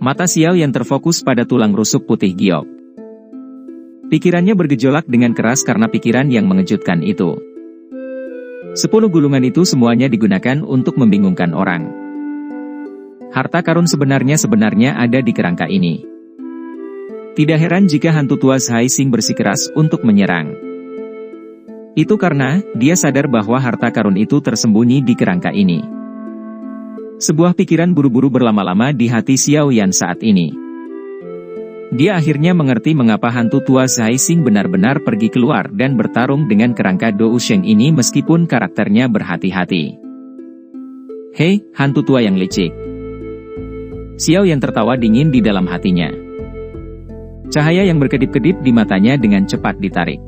Mata Xiao Yan terfokus pada tulang rusuk putih giok. Pikirannya bergejolak dengan keras karena pikiran yang mengejutkan itu. 10 gulungan itu semuanya digunakan untuk membingungkan orang. Harta karun sebenarnya ada di kerangka ini. Tidak heran jika hantu tua Zhai Xing bersikeras untuk menyerang. Itu karena dia sadar bahwa harta karun itu tersembunyi di kerangka ini. Sebuah pikiran buru-buru berlama-lama di hati Xiao Yan saat ini. Dia akhirnya mengerti mengapa hantu tua Zhai Xing benar-benar pergi keluar dan bertarung dengan kerangka Dou Sheng ini meskipun karakternya berhati-hati. Hei, hantu tua yang licik. Xiao Yan tertawa dingin di dalam hatinya. Cahaya yang berkedip-kedip di matanya dengan cepat ditarik.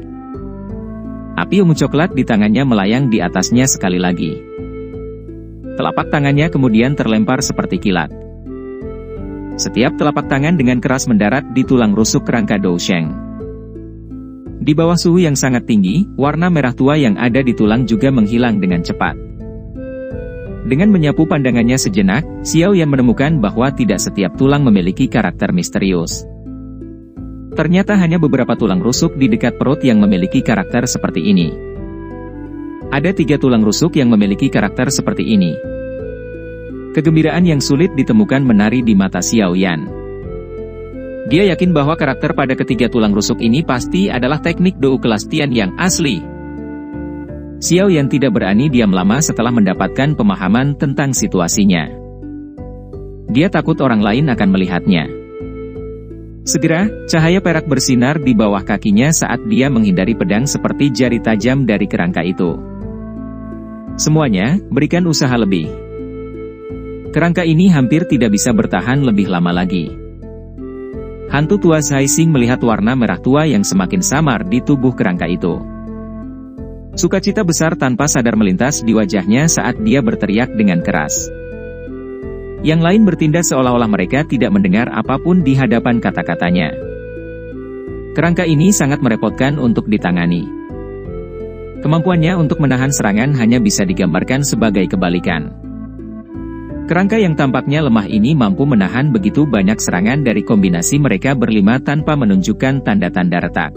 Api ungu coklat di tangannya melayang di atasnya sekali lagi. Telapak tangannya kemudian terlempar seperti kilat. Setiap telapak tangan dengan keras mendarat di tulang rusuk kerangka Dou Sheng. Di bawah suhu yang sangat tinggi, warna merah tua yang ada di tulang juga menghilang dengan cepat. Dengan menyapu pandangannya sejenak, Xiao Yan menemukan bahwa tidak setiap tulang memiliki karakter misterius. Ternyata hanya beberapa tulang rusuk di dekat perut yang memiliki karakter seperti ini. Ada 3 tulang rusuk yang memiliki karakter seperti ini. Kegembiraan yang sulit ditemukan menari di mata Xiao Yan. Dia yakin bahwa karakter pada ketiga tulang rusuk ini pasti adalah teknik Dou kelas Tian yang asli. Xiao Yan tidak berani diam lama setelah mendapatkan pemahaman tentang situasinya. Dia takut orang lain akan melihatnya. Segera, cahaya perak bersinar di bawah kakinya saat dia menghindari pedang seperti jari tajam dari kerangka itu. Semuanya, berikan usaha lebih. Kerangka ini hampir tidak bisa bertahan lebih lama lagi. Hantu tua Zhai Xing melihat warna merah tua yang semakin samar di tubuh kerangka itu. Sukacita besar tanpa sadar melintas di wajahnya saat dia berteriak dengan keras. Yang lain bertindak seolah-olah mereka tidak mendengar apapun di hadapan kata-katanya. Kerangka ini sangat merepotkan untuk ditangani. Kemampuannya untuk menahan serangan hanya bisa digambarkan sebagai kebalikan. Kerangka yang tampaknya lemah ini mampu menahan begitu banyak serangan dari kombinasi mereka berlima tanpa menunjukkan tanda-tanda retak.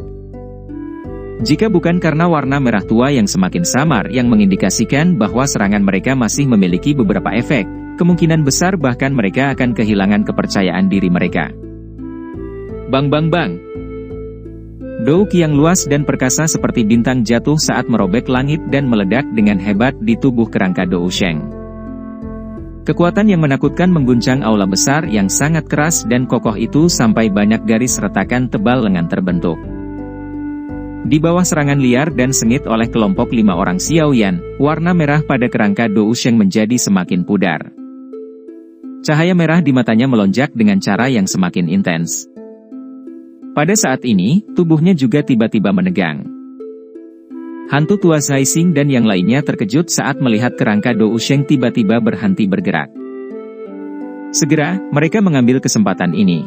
Jika bukan karena warna merah tua yang semakin samar yang mengindikasikan bahwa serangan mereka masih memiliki beberapa efek, kemungkinan besar bahkan mereka akan kehilangan kepercayaan diri mereka. Bang bang bang. Dou Qi yang luas dan perkasa seperti bintang jatuh saat merobek langit dan meledak dengan hebat di tubuh kerangka Dou Sheng. Kekuatan yang menakutkan mengguncang aula besar yang sangat keras dan kokoh itu sampai banyak garis retakan tebal lengan terbentuk. Di bawah serangan liar dan sengit oleh kelompok 5 orang Xiao Yan, warna merah pada kerangka Dou Sheng menjadi semakin pudar. Cahaya merah di matanya melonjak dengan cara yang semakin intens. Pada saat ini, tubuhnya juga tiba-tiba menegang. Hantu tua Zhai Xing dan yang lainnya terkejut saat melihat kerangka Dou Sheng tiba-tiba berhenti bergerak. Segera, mereka mengambil kesempatan ini.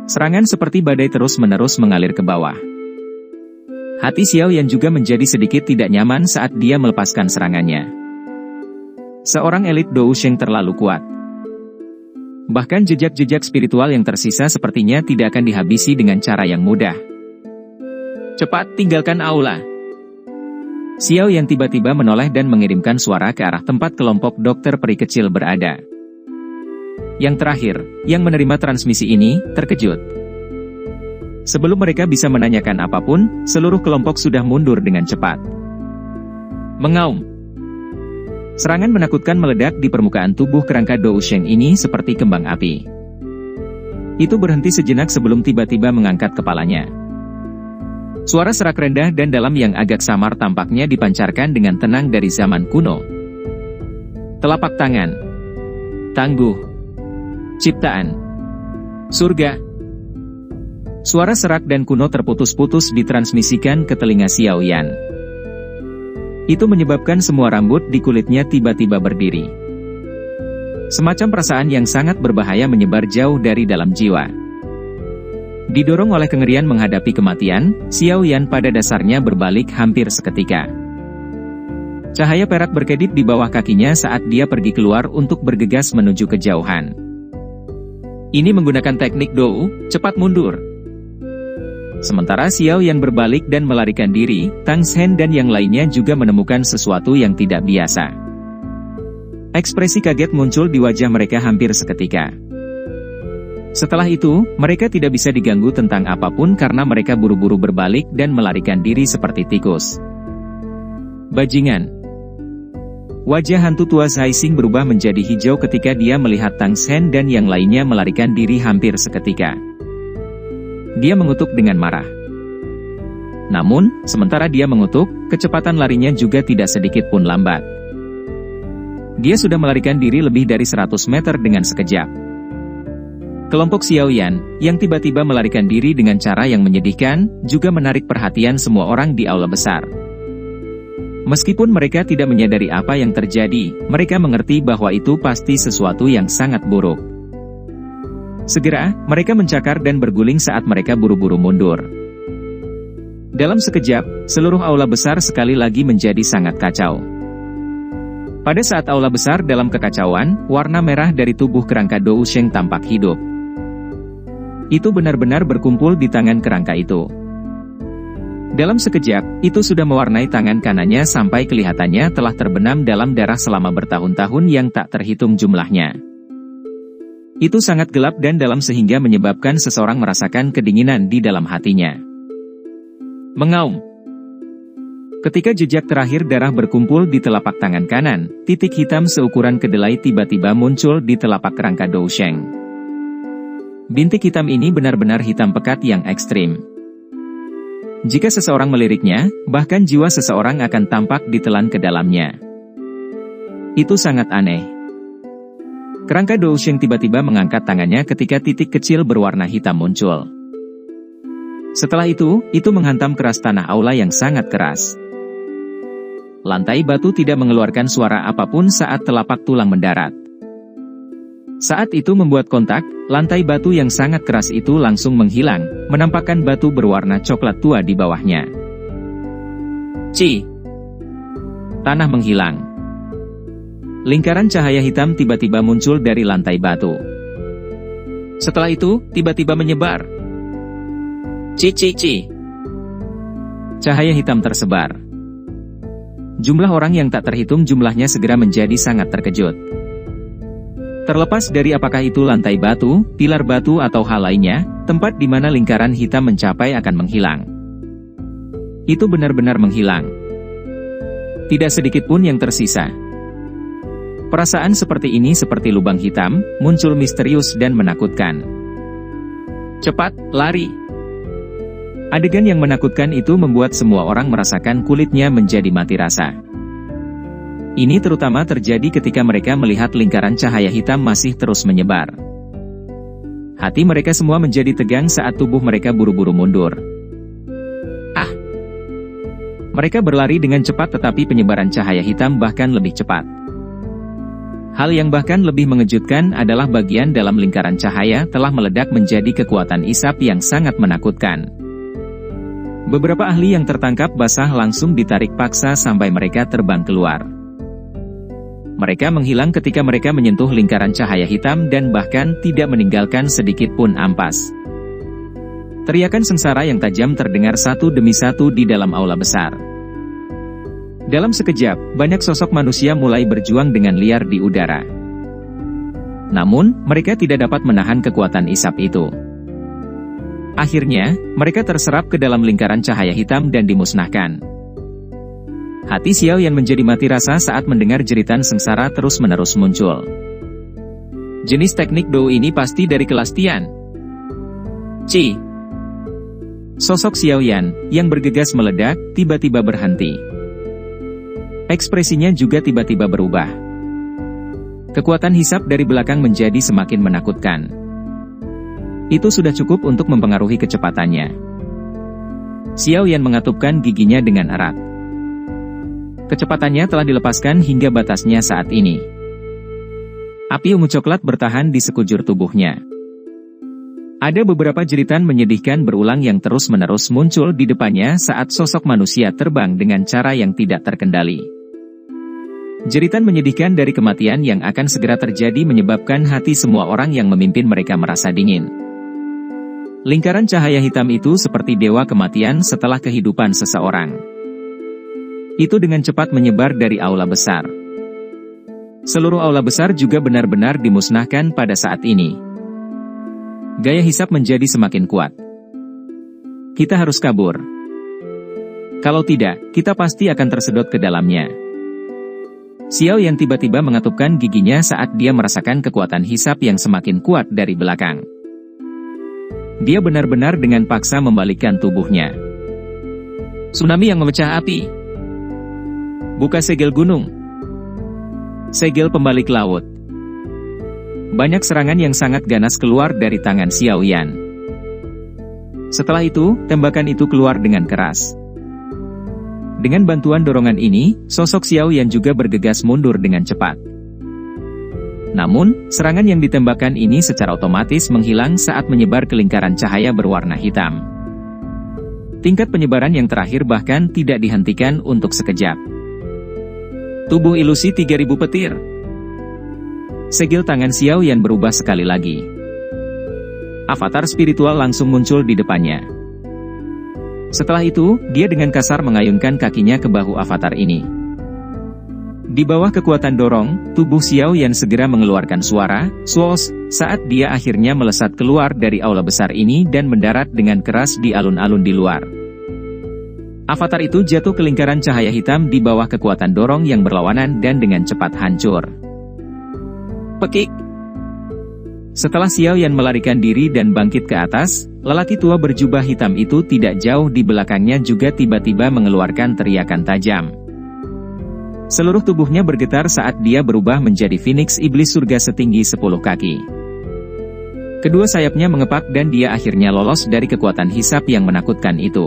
Serangan seperti badai terus-menerus mengalir ke bawah. Hati Xiao Yan juga menjadi sedikit tidak nyaman saat dia melepaskan serangannya. Seorang elit Dou Sheng terlalu kuat. Bahkan jejak-jejak spiritual yang tersisa sepertinya tidak akan dihabisi dengan cara yang mudah. Cepat tinggalkan aula. Xiao Yan tiba-tiba menoleh dan mengirimkan suara ke arah tempat kelompok dokter peri kecil berada. Yang terakhir, yang menerima transmisi ini, terkejut. Sebelum mereka bisa menanyakan apapun, seluruh kelompok sudah mundur dengan cepat. Mengaum. Serangan menakutkan meledak di permukaan tubuh kerangka Dou Sheng ini seperti kembang api. Itu berhenti sejenak sebelum tiba-tiba mengangkat kepalanya. Suara serak rendah dan dalam yang agak samar tampaknya dipancarkan dengan tenang dari zaman kuno. Telapak tangan. Tangguh. Ciptaan. Surga. Suara serak dan kuno terputus-putus ditransmisikan ke telinga Xiao Yan. Itu menyebabkan semua rambut di kulitnya tiba-tiba berdiri. Semacam perasaan yang sangat berbahaya menyebar jauh dari dalam jiwa. Didorong oleh kengerian menghadapi kematian, Xiao Yan pada dasarnya berbalik hampir seketika. Cahaya perak berkedip di bawah kakinya saat dia pergi keluar untuk bergegas menuju kejauhan. Ini menggunakan teknik Dou, cepat mundur. Sementara Xiao Yan berbalik dan melarikan diri, Tang Shen dan yang lainnya juga menemukan sesuatu yang tidak biasa. Ekspresi kaget muncul di wajah mereka hampir seketika. Setelah itu, mereka tidak bisa diganggu tentang apapun karena mereka buru-buru berbalik dan melarikan diri seperti tikus. Bajingan. Wajah hantu tua Zhai Xing berubah menjadi hijau ketika dia melihat Tang Shen dan yang lainnya melarikan diri hampir seketika. Dia mengutuk dengan marah. Namun, sementara dia mengutuk, kecepatan larinya juga tidak sedikit pun lambat. Dia sudah melarikan diri lebih dari 100 meter dengan sekejap. Kelompok Xiao Yan, yang tiba-tiba melarikan diri dengan cara yang menyedihkan, juga menarik perhatian semua orang di aula besar. Meskipun mereka tidak menyadari apa yang terjadi, mereka mengerti bahwa itu pasti sesuatu yang sangat buruk. Segera, mereka mencakar dan berguling saat mereka buru-buru mundur. Dalam sekejap, seluruh aula besar sekali lagi menjadi sangat kacau. Pada saat aula besar dalam kekacauan, warna merah dari tubuh kerangka Dou Sheng tampak hidup. Itu benar-benar berkumpul di tangan kerangka itu. Dalam sekejap, itu sudah mewarnai tangan kanannya sampai kelihatannya telah terbenam dalam darah selama bertahun-tahun yang tak terhitung jumlahnya. Itu sangat gelap dan dalam sehingga menyebabkan seseorang merasakan kedinginan di dalam hatinya. Mengaum. Ketika jejak terakhir darah berkumpul di telapak tangan kanan, titik hitam seukuran kedelai tiba-tiba muncul di telapak kerangka Dou Sheng. Bintik hitam ini benar-benar hitam pekat yang ekstrim. Jika seseorang meliriknya, bahkan jiwa seseorang akan tampak ditelan ke dalamnya. Itu sangat aneh. Kerangka Dou Sheng tiba-tiba mengangkat tangannya ketika titik kecil berwarna hitam muncul. Setelah itu menghantam keras tanah aula yang sangat keras. Lantai batu tidak mengeluarkan suara apapun saat telapak tulang mendarat. Saat itu membuat kontak, lantai batu yang sangat keras itu langsung menghilang, menampakkan batu berwarna coklat tua di bawahnya. Ci! Tanah menghilang. Lingkaran cahaya hitam tiba-tiba muncul dari lantai batu. Setelah itu, tiba-tiba menyebar. Ci. Cahaya hitam tersebar. Jumlah orang yang tak terhitung jumlahnya segera menjadi sangat terkejut. Terlepas dari apakah itu lantai batu, pilar batu atau hal lainnya, tempat di mana lingkaran hitam mencapai akan menghilang. Itu benar-benar menghilang. Tidak sedikit pun yang tersisa. Perasaan seperti ini seperti lubang hitam, muncul misterius dan menakutkan. Cepat, lari! Adegan yang menakutkan itu membuat semua orang merasakan kulitnya menjadi mati rasa. Ini terutama terjadi ketika mereka melihat lingkaran cahaya hitam masih terus menyebar. Hati mereka semua menjadi tegang saat tubuh mereka buru-buru mundur. Ah! Mereka berlari dengan cepat tetapi penyebaran cahaya hitam bahkan lebih cepat. Hal yang bahkan lebih mengejutkan adalah bagian dalam lingkaran cahaya telah meledak menjadi kekuatan isap yang sangat menakutkan. Beberapa ahli yang tertangkap basah langsung ditarik paksa sampai mereka terbang keluar. Mereka menghilang ketika mereka menyentuh lingkaran cahaya hitam dan bahkan tidak meninggalkan sedikit pun ampas. Teriakan sengsara yang tajam terdengar satu demi satu di dalam aula besar. Dalam sekejap, banyak sosok manusia mulai berjuang dengan liar di udara. Namun, mereka tidak dapat menahan kekuatan isap itu. Akhirnya, mereka terserap ke dalam lingkaran cahaya hitam dan dimusnahkan. Hati Xiao Yan menjadi mati rasa saat mendengar jeritan sengsara terus-menerus muncul. Jenis teknik Dou ini pasti dari kelas Tian. Ci! Sosok Xiao Yan, yang bergegas meledak, tiba-tiba berhenti. Ekspresinya juga tiba-tiba berubah. Kekuatan hisap dari belakang menjadi semakin menakutkan. Itu sudah cukup untuk mempengaruhi kecepatannya. Xiao Yan mengatupkan giginya dengan erat. Kecepatannya telah dilepaskan hingga batasnya saat ini. Api ungu coklat bertahan di sekujur tubuhnya. Ada beberapa jeritan menyedihkan berulang yang terus-menerus muncul di depannya saat sosok manusia terbang dengan cara yang tidak terkendali. Jeritan menyedihkan dari kematian yang akan segera terjadi menyebabkan hati semua orang yang memimpin mereka merasa dingin. Lingkaran cahaya hitam itu seperti dewa kematian setelah kehidupan seseorang. Itu dengan cepat menyebar dari aula besar. Seluruh aula besar juga benar-benar dimusnahkan pada saat ini. Gaya hisap menjadi semakin kuat. Kita harus kabur. Kalau tidak, kita pasti akan tersedot ke dalamnya. Xiao Yan tiba-tiba mengatupkan giginya saat dia merasakan kekuatan hisap yang semakin kuat dari belakang. Dia benar-benar dengan paksa membalikkan tubuhnya. Tsunami yang memecah api. Buka segel gunung. Segel pembalik laut. Banyak serangan yang sangat ganas keluar dari tangan Xiao Yan. Setelah itu, tembakan itu keluar dengan keras. Dengan bantuan dorongan ini, sosok Xiao Yan juga bergegas mundur dengan cepat. Namun, serangan yang ditembakkan ini secara otomatis menghilang saat menyebar ke lingkaran cahaya berwarna hitam. Tingkat penyebaran yang terakhir bahkan tidak dihentikan untuk sekejap. Tubuh ilusi 3000 petir. Segel tangan Xiao Yan berubah sekali lagi. Avatar spiritual langsung muncul di depannya. Setelah itu, dia dengan kasar mengayunkan kakinya ke bahu avatar ini. Di bawah kekuatan dorong, tubuh Xiao Yan segera mengeluarkan suara, "Swoosh," saat dia akhirnya melesat keluar dari aula besar ini dan mendarat dengan keras di alun-alun di luar. Avatar itu jatuh ke lingkaran cahaya hitam di bawah kekuatan dorong yang berlawanan dan dengan cepat hancur. Pekik! Setelah Xiao Yan melarikan diri dan bangkit ke atas, lelaki tua berjubah hitam itu tidak jauh di belakangnya juga tiba-tiba mengeluarkan teriakan tajam. Seluruh tubuhnya bergetar saat dia berubah menjadi Phoenix iblis surga setinggi 10 kaki. Kedua sayapnya mengepak dan dia akhirnya lolos dari kekuatan hisap yang menakutkan itu.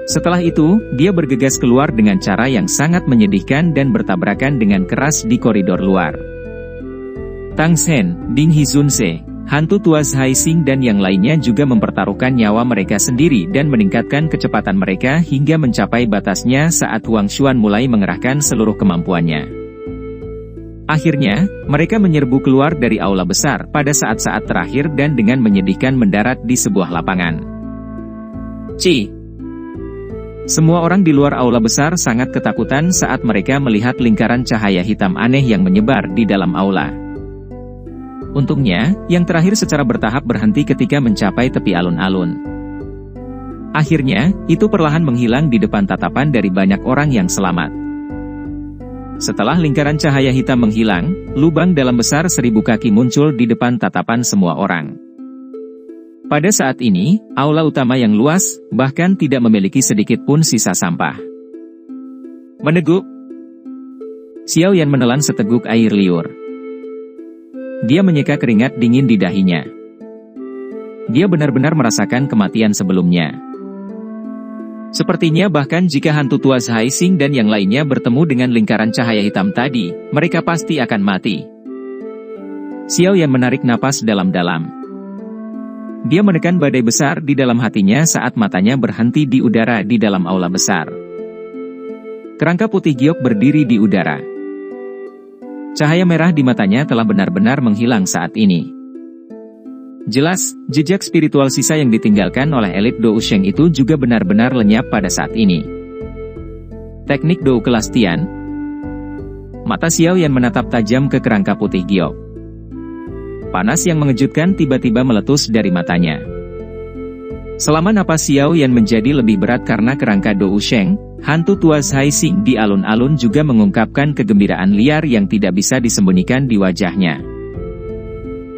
Setelah itu, dia bergegas keluar dengan cara yang sangat menyedihkan dan bertabrakan dengan keras di koridor luar. Tang Shen, Ding Hizunse, hantu tua Zhai Xing dan yang lainnya juga mempertaruhkan nyawa mereka sendiri dan meningkatkan kecepatan mereka hingga mencapai batasnya saat Huang Xuan mulai mengerahkan seluruh kemampuannya. Akhirnya, mereka menyerbu keluar dari aula besar pada saat-saat terakhir dan dengan menyedihkan mendarat di sebuah lapangan. Semua orang di luar aula besar sangat ketakutan saat mereka melihat lingkaran cahaya hitam aneh yang menyebar di dalam aula. Untungnya, yang terakhir secara bertahap berhenti ketika mencapai tepi alun-alun. Akhirnya, itu perlahan menghilang di depan tatapan dari banyak orang yang selamat. Setelah lingkaran cahaya hitam menghilang, lubang dalam besar 1000 kaki muncul di depan tatapan semua orang. Pada saat ini, aula utama yang luas, bahkan tidak memiliki sedikit pun sisa sampah. Meneguk. Xiao Yan menelan seteguk air liur. Dia menyeka keringat dingin di dahinya. Dia benar-benar merasakan kematian sebelumnya. Sepertinya bahkan jika hantu tua Zhai Xing dan yang lainnya bertemu dengan lingkaran cahaya hitam tadi, mereka pasti akan mati. Xiao Yan menarik napas dalam-dalam. Dia menekan badai besar di dalam hatinya saat matanya berhenti di udara di dalam aula besar. Kerangka putih giok berdiri di udara. Cahaya merah di matanya telah benar-benar menghilang saat ini. Jelas, jejak spiritual sisa yang ditinggalkan oleh elit Dou Sheng itu juga benar-benar lenyap pada saat ini. Teknik Dou kelas Tian. Mata Xiao Yan menatap tajam ke kerangka putih giok. Panas yang mengejutkan tiba-tiba meletus dari matanya. Selama napas Xiao Yan menjadi lebih berat karena kerangka Dou Sheng, hantu tua Zhai Xing di alun-alun juga mengungkapkan kegembiraan liar yang tidak bisa disembunyikan di wajahnya.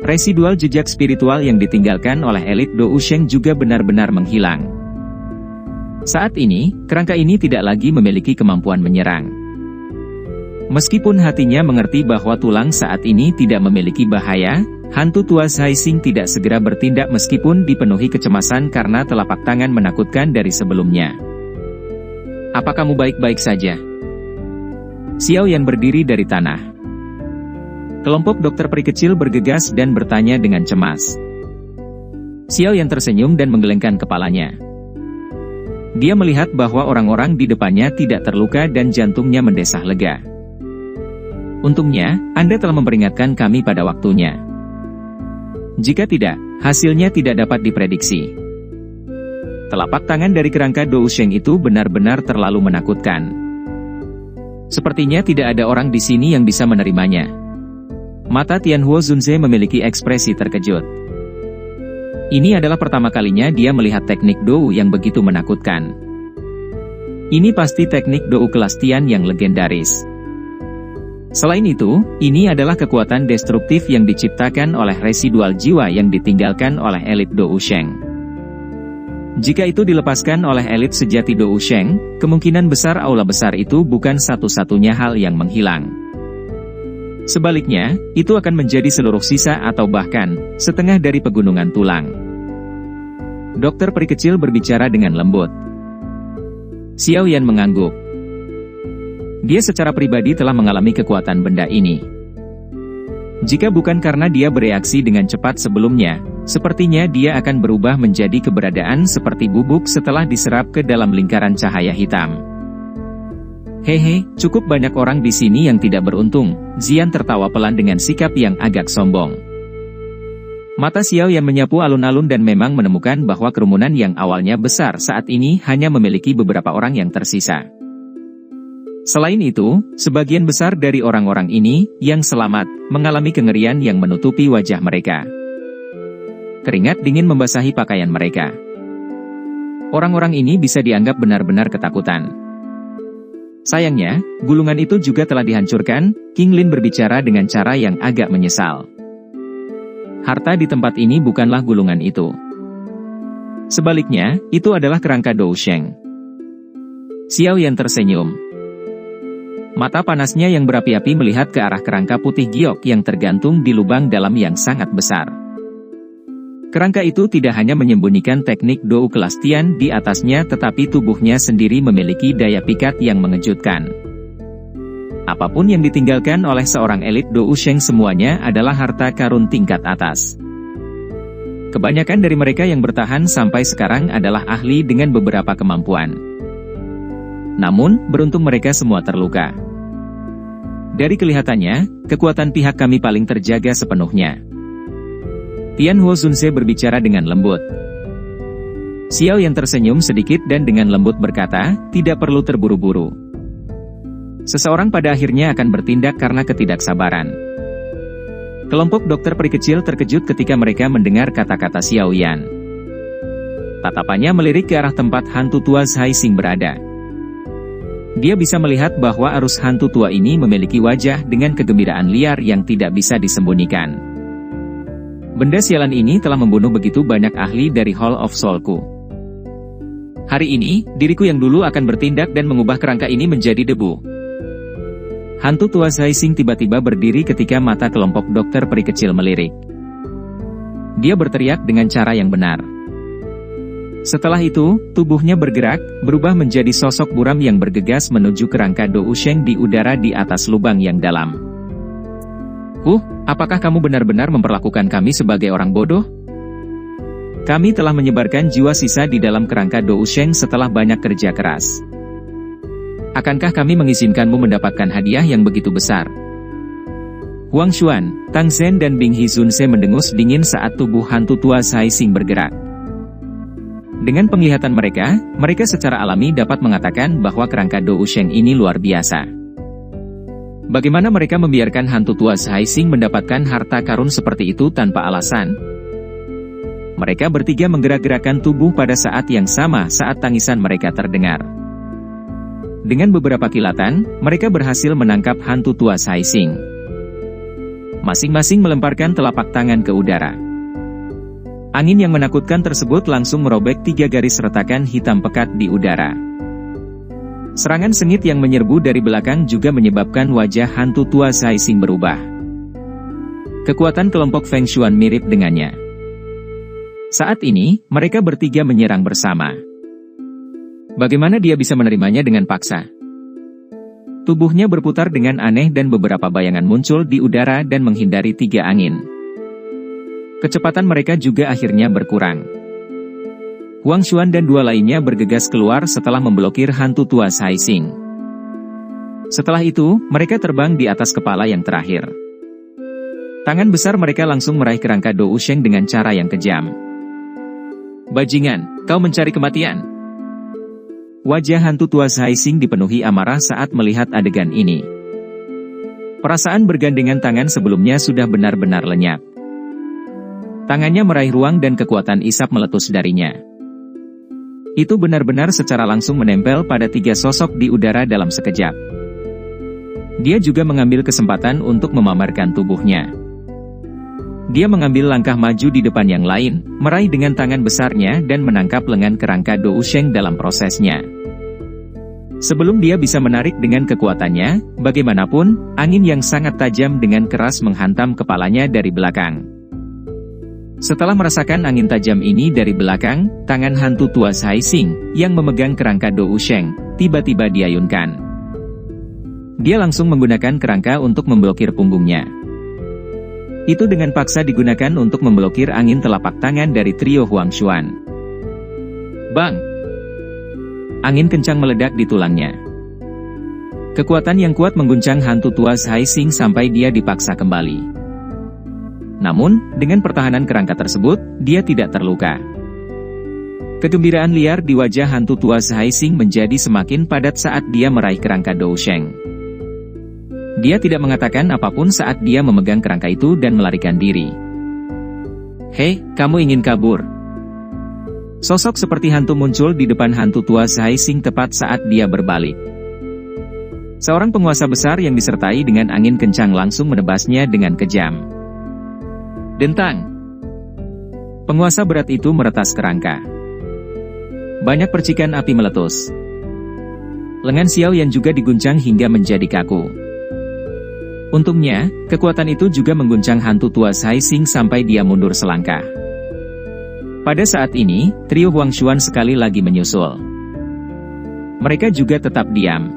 Residual jejak spiritual yang ditinggalkan oleh elit Dou Sheng juga benar-benar menghilang. Saat ini, kerangka ini tidak lagi memiliki kemampuan menyerang. Meskipun hatinya mengerti bahwa tulang saat ini tidak memiliki bahaya, hantu tua Zhai Xing tidak segera bertindak meskipun dipenuhi kecemasan karena telapak tangan menakutkan dari sebelumnya. Apa kamu baik-baik saja? Xiao Yan berdiri dari tanah. Kelompok dokter peri kecil bergegas dan bertanya dengan cemas. Xiao Yan tersenyum dan menggelengkan kepalanya. Dia melihat bahwa orang-orang di depannya tidak terluka dan jantungnya mendesah lega. Untungnya, Anda telah memperingatkan kami pada waktunya. Jika tidak, hasilnya tidak dapat diprediksi. Telapak tangan dari kerangka Dousheng itu benar-benar terlalu menakutkan. Sepertinya tidak ada orang di sini yang bisa menerimanya. Mata Tianhuo Zunze memiliki ekspresi terkejut. Ini adalah pertama kalinya dia melihat teknik Dou yang begitu menakutkan. Ini pasti teknik Dou kelas Tian yang legendaris. Selain itu, ini adalah kekuatan destruktif yang diciptakan oleh residual jiwa yang ditinggalkan oleh elit Dousheng. Jika itu dilepaskan oleh elit sejati Dousheng, kemungkinan besar aula besar itu bukan satu-satunya hal yang menghilang. Sebaliknya, itu akan menjadi seluruh sisa atau bahkan setengah dari pegunungan tulang. Dokter peri kecil berbicara dengan lembut. Xiao Yan mengangguk. Dia secara pribadi telah mengalami kekuatan benda ini. Jika bukan karena dia bereaksi dengan cepat sebelumnya, sepertinya dia akan berubah menjadi keberadaan seperti bubuk setelah diserap ke dalam lingkaran cahaya hitam. Hehe, cukup banyak orang di sini yang tidak beruntung, Zian tertawa pelan dengan sikap yang agak sombong. Mata Xiao Yan menyapu alun-alun dan memang menemukan bahwa kerumunan yang awalnya besar saat ini hanya memiliki beberapa orang yang tersisa. Selain itu, sebagian besar dari orang-orang ini, yang selamat, mengalami kengerian yang menutupi wajah mereka. Keringat dingin membasahi pakaian mereka. Orang-orang ini bisa dianggap benar-benar ketakutan. Sayangnya, gulungan itu juga telah dihancurkan, King Lin berbicara dengan cara yang agak menyesal. Harta di tempat ini bukanlah gulungan itu. Sebaliknya, itu adalah kerangka Dousheng. Xiao Yan tersenyum. Mata panasnya yang berapi-api melihat ke arah kerangka putih giok yang tergantung di lubang dalam yang sangat besar. Kerangka itu tidak hanya menyembunyikan teknik Dou kelas Tian di atasnya tetapi tubuhnya sendiri memiliki daya pikat yang mengejutkan. Apapun yang ditinggalkan oleh seorang elit Dousheng semuanya adalah harta karun tingkat atas. Kebanyakan dari mereka yang bertahan sampai sekarang adalah ahli dengan beberapa kemampuan. Namun, beruntung mereka semua terluka. Dari kelihatannya, kekuatan pihak kami paling terjaga sepenuhnya. Tianhuo Zunze berbicara dengan lembut. Xiao yang tersenyum sedikit dan dengan lembut berkata, tidak perlu terburu-buru. Seseorang pada akhirnya akan bertindak karena ketidaksabaran. Kelompok dokter peri kecil terkejut ketika mereka mendengar kata-kata Xiao Yan. Tatapannya melirik ke arah tempat hantu tua Zhai Xing berada. Dia bisa melihat bahwa arus hantu tua ini memiliki wajah dengan kegembiraan liar yang tidak bisa disembunyikan. Benda sialan ini telah membunuh begitu banyak ahli dari Hall of Soulku. Hari ini, diriku yang dulu akan bertindak dan mengubah kerangka ini menjadi debu. Hantu tua Zhai Xing tiba-tiba berdiri ketika mata kelompok dokter peri kecil melirik. Dia berteriak dengan cara yang benar. Setelah itu, tubuhnya bergerak, berubah menjadi sosok buram yang bergegas menuju kerangka Dousheng di udara di atas lubang yang dalam. Apakah kamu benar-benar memperlakukan kami sebagai orang bodoh? Kami telah menyebarkan jiwa sisa di dalam kerangka Dousheng setelah banyak kerja keras. Akankah kami mengizinkanmu mendapatkan hadiah yang begitu besar? Huang Xuan, Tang Zhen dan Bing He Zunze mendengus dingin saat tubuh hantu tua Zhai Xing bergerak. Dengan penglihatan mereka, mereka secara alami dapat mengatakan bahwa kerangka Dousheng ini luar biasa. Bagaimana mereka membiarkan hantu tua Zhai Xing mendapatkan harta karun seperti itu tanpa alasan? Mereka bertiga menggerak-gerakkan tubuh pada saat yang sama saat tangisan mereka terdengar. Dengan beberapa kilatan, mereka berhasil menangkap hantu tua Zhai Xing. Masing-masing melemparkan telapak tangan ke udara. Angin yang menakutkan tersebut langsung merobek 3 garis retakan hitam pekat di udara. Serangan sengit yang menyerbu dari belakang juga menyebabkan wajah hantu tua Zhai Xing berubah. Kekuatan kelompok Feng Xuan mirip dengannya. Saat ini, mereka bertiga menyerang bersama. Bagaimana dia bisa menerimanya dengan paksa? Tubuhnya berputar dengan aneh dan beberapa bayangan muncul di udara dan menghindari 3 angin. Kecepatan mereka juga akhirnya berkurang. Huang Xuan dan 2 lainnya bergegas keluar setelah memblokir hantu tua Zhai Xing. Setelah itu, mereka terbang di atas kepala yang terakhir. Tangan besar mereka langsung meraih kerangka Do Usheng dengan cara yang kejam. Bajingan, kau mencari kematian. Wajah hantu tua Haixing dipenuhi amarah saat melihat adegan ini. Perasaan bergandengan tangan sebelumnya sudah benar-benar lenyap. Tangannya meraih ruang dan kekuatan isap meletus darinya. Itu benar-benar secara langsung menempel pada 3 sosok di udara dalam sekejap. Dia juga mengambil kesempatan untuk memamerkan tubuhnya. Dia mengambil langkah maju di depan yang lain, meraih dengan tangan besarnya dan menangkap lengan kerangka Do Usheng dalam prosesnya. Sebelum dia bisa menarik dengan kekuatannya, bagaimanapun, angin yang sangat tajam dengan keras menghantam kepalanya dari belakang. Setelah merasakan angin tajam ini dari belakang, tangan hantu tua Haixing, yang memegang kerangka Do Usheng, tiba-tiba diayunkan. Dia langsung menggunakan kerangka untuk memblokir punggungnya. Itu dengan paksa digunakan untuk memblokir angin telapak tangan dari trio Huangshuan. Bang! Angin kencang meledak di tulangnya. Kekuatan yang kuat mengguncang hantu tua Haixing sampai dia dipaksa kembali. Namun, dengan pertahanan kerangka tersebut, dia tidak terluka. Kegembiraan liar di wajah hantu tua Haixing menjadi semakin padat saat dia meraih kerangka Do Usheng. Dia tidak mengatakan apapun saat dia memegang kerangka itu dan melarikan diri. Hei, kamu ingin kabur? Sosok seperti hantu muncul di depan hantu tua Haixing tepat saat dia berbalik. Seorang penguasa besar yang disertai dengan angin kencang langsung menebasnya dengan kejam. Dentang! Penguasa berat itu meretas kerangka. Banyak percikan api meletus. Lengan Xiao Yan juga diguncang hingga menjadi kaku. Untungnya, kekuatan itu juga mengguncang hantu tua Haixing sampai dia mundur selangkah. Pada saat ini, trio Huangshuan sekali lagi menyusul. Mereka juga tetap diam.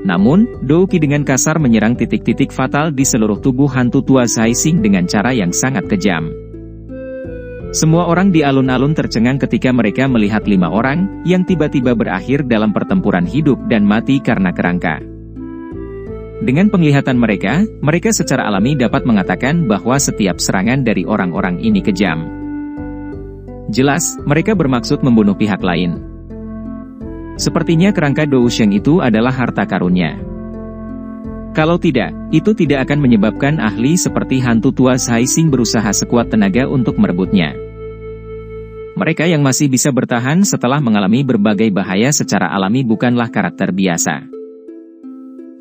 Namun, Do Uqi dengan kasar menyerang titik-titik fatal di seluruh tubuh hantu tua Haixing dengan cara yang sangat kejam. Semua orang di alun-alun tercengang ketika mereka melihat 5 orang, yang tiba-tiba berakhir dalam pertempuran hidup dan mati karena kerangka. Dengan penglihatan mereka secara alami dapat mengatakan bahwa setiap serangan dari orang-orang ini kejam. Jelas, mereka bermaksud membunuh pihak lain. Sepertinya kerangka Do Usheng itu adalah harta karunnya. Kalau tidak, itu tidak akan menyebabkan ahli seperti hantu tua Haixing berusaha sekuat tenaga untuk merebutnya. Mereka yang masih bisa bertahan setelah mengalami berbagai bahaya secara alami bukanlah karakter biasa.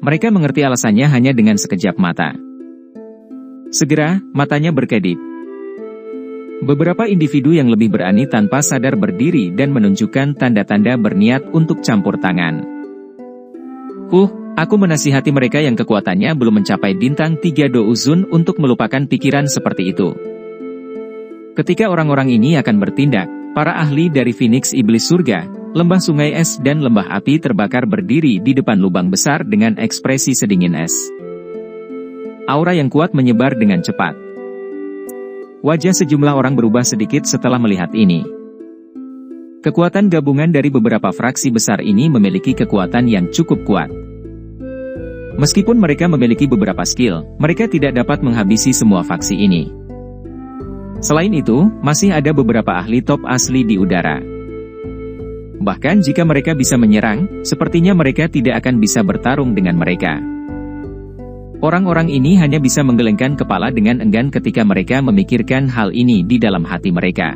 Mereka mengerti alasannya hanya dengan sekejap mata. Segera, matanya berkedip. Beberapa individu yang lebih berani tanpa sadar berdiri dan menunjukkan tanda-tanda berniat untuk campur tangan. Aku menasihati mereka yang kekuatannya belum mencapai bintang 3 Do Uzun untuk melupakan pikiran seperti itu. Ketika orang-orang ini akan bertindak, para ahli dari Phoenix Iblis Surga, Lembah Sungai Es dan Lembah Api terbakar berdiri di depan lubang besar dengan ekspresi sedingin es. Aura yang kuat menyebar dengan cepat. Wajah sejumlah orang berubah sedikit setelah melihat ini. Kekuatan gabungan dari beberapa fraksi besar ini memiliki kekuatan yang cukup kuat. Meskipun mereka memiliki beberapa skill, mereka tidak dapat menghabisi semua faksi ini. Selain itu, masih ada beberapa ahli top asli di udara. Bahkan jika mereka bisa menyerang, sepertinya mereka tidak akan bisa bertarung dengan mereka. Orang-orang ini hanya bisa menggelengkan kepala dengan enggan ketika mereka memikirkan hal ini di dalam hati mereka.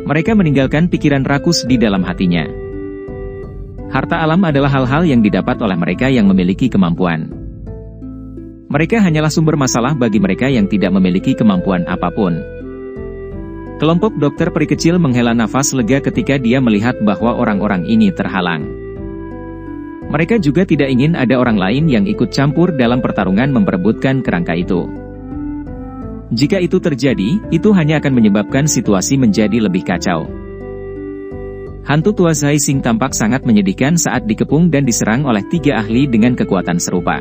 Mereka meninggalkan pikiran rakus di dalam hatinya. Harta alam adalah hal-hal yang didapat oleh mereka yang memiliki kemampuan. Mereka hanyalah sumber masalah bagi mereka yang tidak memiliki kemampuan apapun. Kelompok dokter peri kecil menghela nafas lega ketika dia melihat bahwa orang-orang ini terhalang. Mereka juga tidak ingin ada orang lain yang ikut campur dalam pertarungan memperebutkan kerangka itu. Jika itu terjadi, itu hanya akan menyebabkan situasi menjadi lebih kacau. Hantu tua Haixing tampak sangat menyedihkan saat dikepung dan diserang oleh 3 ahli dengan kekuatan serupa.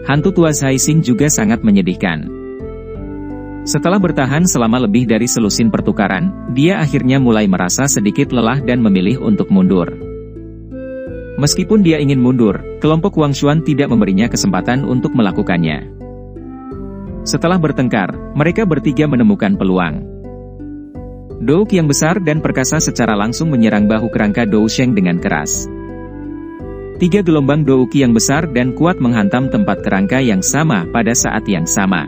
Hantu tua Haixing juga sangat menyedihkan. Setelah bertahan selama lebih dari selusin pertukaran, dia akhirnya mulai merasa sedikit lelah dan memilih untuk mundur. Meskipun dia ingin mundur, kelompok Wang Xuan tidak memberinya kesempatan untuk melakukannya. Setelah bertengkar, mereka bertiga menemukan peluang. Douk yang besar dan perkasa secara langsung menyerang bahu kerangka Dou Sheng dengan keras. 3 gelombang Douk yang besar dan kuat menghantam tempat kerangka yang sama pada saat yang sama.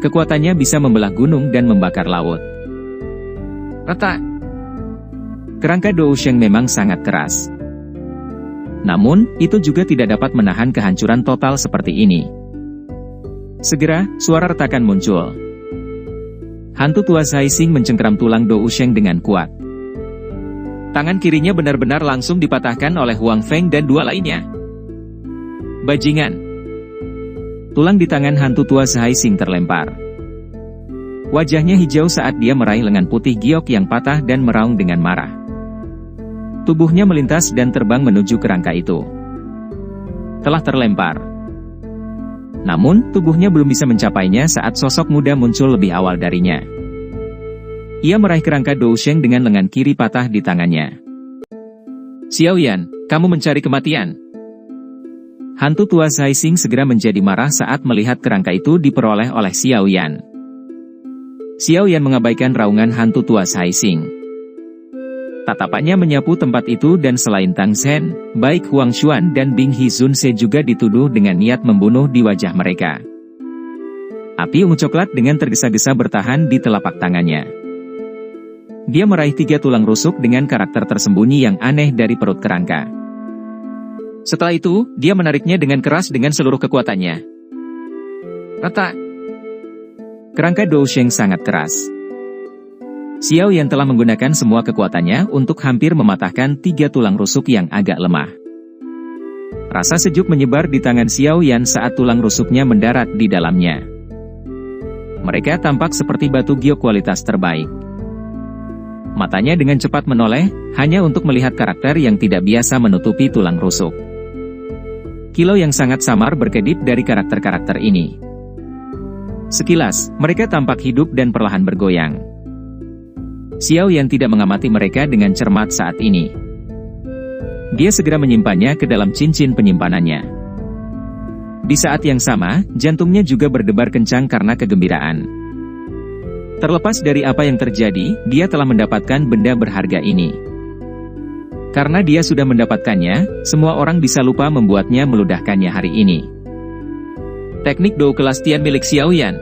Kekuatannya bisa membelah gunung dan membakar laut. Retak! Kerangka Dou Sheng memang sangat keras. Namun, itu juga tidak dapat menahan kehancuran total seperti ini. Segera, suara retakan muncul. Hantu tua Zhai Xing mencengkeram tulang Dou Sheng dengan kuat. Tangan kirinya benar-benar langsung dipatahkan oleh Huang Feng dan 2 lainnya. Bajingan! Tulang di tangan hantu tua Zhai Xing terlempar. Wajahnya hijau saat dia meraih lengan putih giok yang patah dan meraung dengan marah. Tubuhnya melintas dan terbang menuju kerangka itu. Telah terlempar. Namun, tubuhnya belum bisa mencapainya saat sosok muda muncul lebih awal darinya. Ia meraih kerangka Dou Sheng dengan lengan kiri patah di tangannya. Xiaoyan, kamu mencari kematian. Hantu tua Zhai Xing segera menjadi marah saat melihat kerangka itu diperoleh oleh Xiaoyan. Xiaoyan mengabaikan raungan hantu tua Zhai Xing. Tatapannya menyapu tempat itu dan selain Tang Zhen, baik Huang Xuan dan Bing He Zunse juga dituduh dengan niat membunuh di wajah mereka. Api ungu coklat dengan tergesa-gesa bertahan di telapak tangannya. Dia meraih 3 tulang rusuk dengan karakter tersembunyi yang aneh dari perut kerangka. Setelah itu, dia menariknya dengan keras dengan seluruh kekuatannya. Retak! Kerangka Dou Sheng sangat keras. Xiaoyan telah menggunakan semua kekuatannya untuk hampir mematahkan 3 tulang rusuk yang agak lemah. Rasa sejuk menyebar di tangan Xiaoyan saat tulang rusuknya mendarat di dalamnya. Mereka tampak seperti batu giok kualitas terbaik. Matanya dengan cepat menoleh, hanya untuk melihat karakter yang tidak biasa menutupi tulang rusuk. Kilau yang sangat samar berkedip dari karakter-karakter ini. Sekilas, mereka tampak hidup dan perlahan bergoyang. Xiaoyan tidak mengamati mereka dengan cermat saat ini. Dia segera menyimpannya ke dalam cincin penyimpanannya. Di saat yang sama, jantungnya juga berdebar kencang karena kegembiraan. Terlepas dari apa yang terjadi, dia telah mendapatkan benda berharga ini. Karena dia sudah mendapatkannya, semua orang bisa lupa membuatnya meludahkannya hari ini. Teknik Dou kelas Tian milik Xiaoyan.